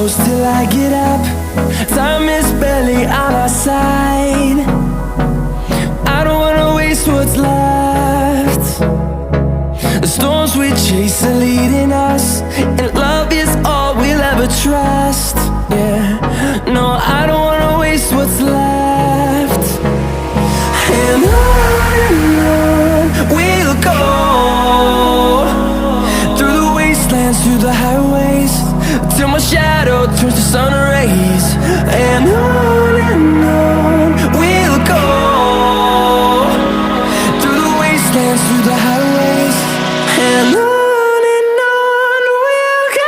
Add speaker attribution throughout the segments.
Speaker 1: close till I get up. Time is barely on our side. I don't wanna waste what's left. The storms we chase are leading us, and love is all we'll ever trust. Yeah, no, I don't wanna waste what's left. And on we'll go, through the wastelands, through the highways, till my shadow turns to sun rays. And on we'll go, through the wastelands, through the highways, and on we'll go.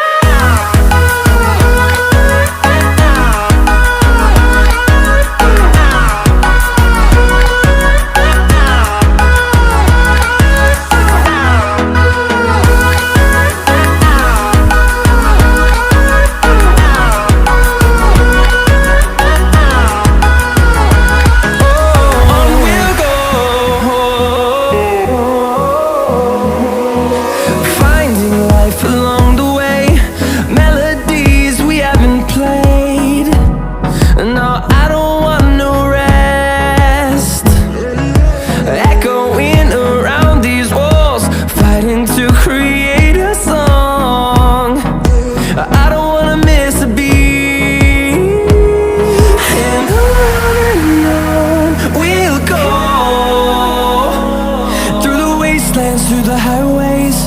Speaker 1: Through the highways,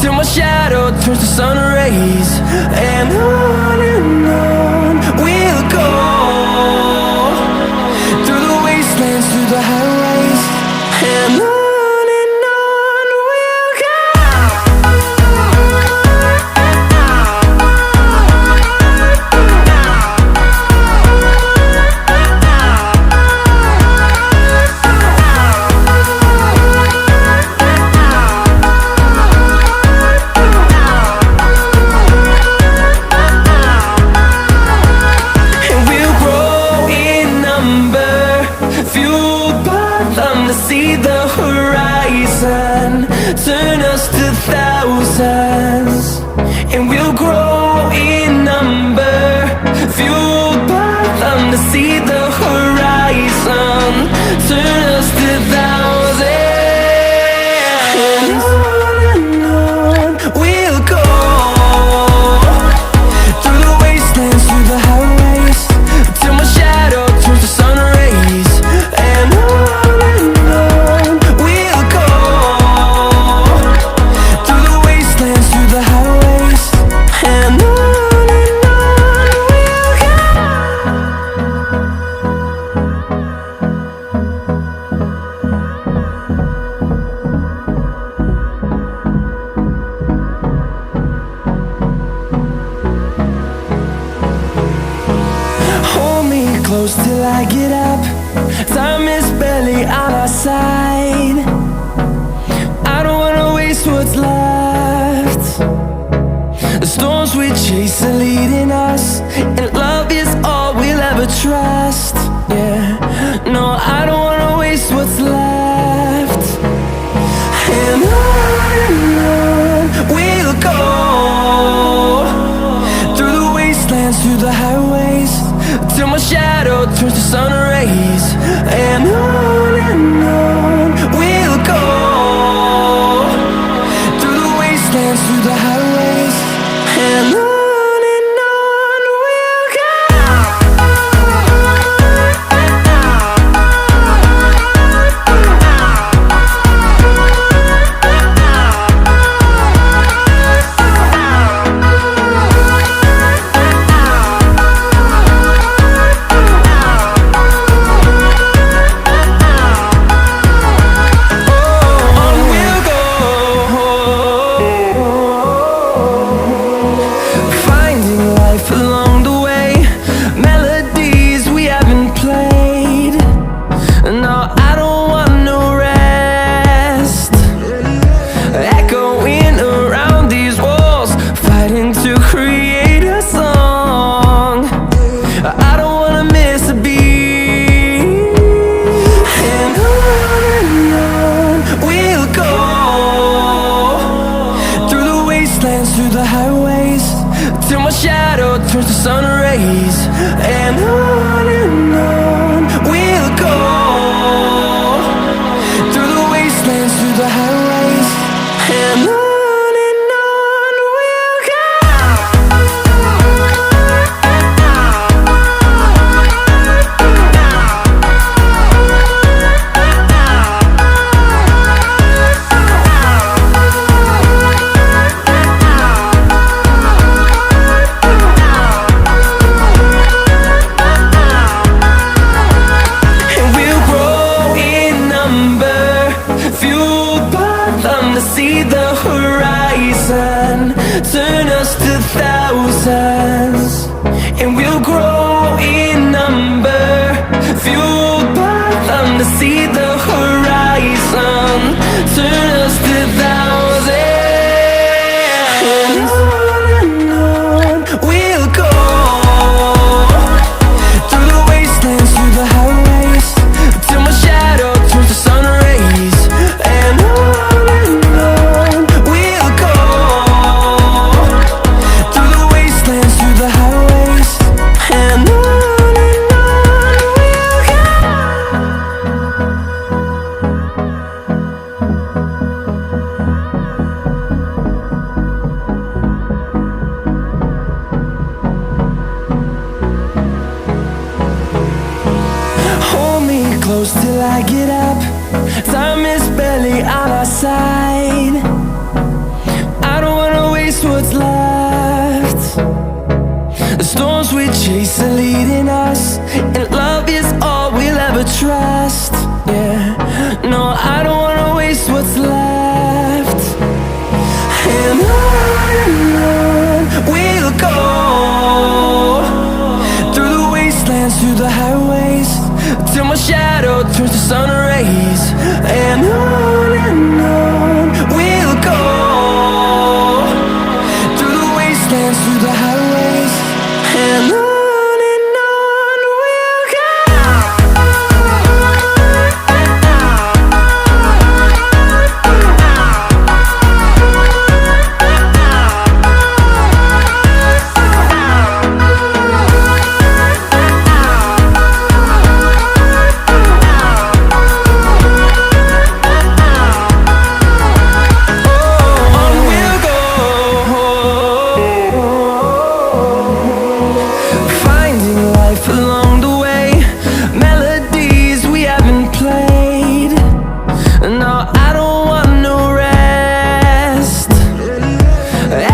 Speaker 1: till my shadow turns to sun rays. And on we'll go, through the wastelands, through the highways, and on we'll go. See the horizon, turn us to thousands, and we'll grow in number, fueled by them. To see the horizon, turn us to thousands, and on we'll go, through the wastelands, through the highways, till my shadow turns to sun rays. And close till I get up. Time is barely on our side. I don't wanna waste what's left. The storms we chase are leading us, and love is all we'll ever trust. Yeah, no, I don't wanna waste what's left. And on we'll go, through the wastelands, through the highways, till my shadow turns to sun rays. And on we'll go, through the wastelands, through the highways, and on we'll go. close till I get up. Time is barely on our side. I don't wanna waste what's left. The storms we chase are leading us, and love is all we'll ever trust. Yeah, no, I don't wanna waste what's left. And on we'll go, through the wastelands, through the highways, till my shadow turns to sun rays. And on we'll go, through the wastelands, through the highways, and on. Along the way, melodies we haven't played. No, I don't want no rest.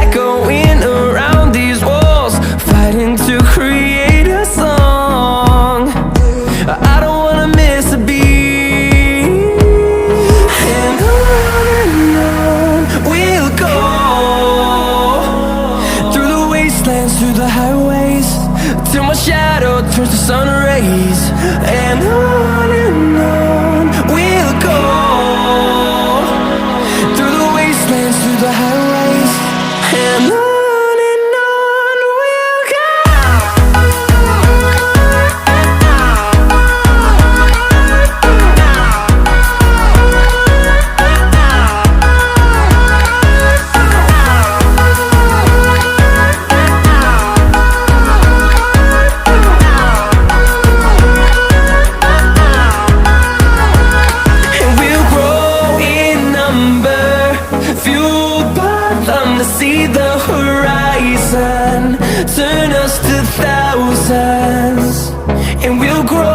Speaker 1: Echoing around these walls, fighting to create a song. I don't wanna miss a beat. And on we'll go, through the wastelands, through the highways, till my shadow turns to sun rays. And on we'll go, through the wastelands, through the highways, and on we'll go. See the horizon turn us to thousands, and we'll grow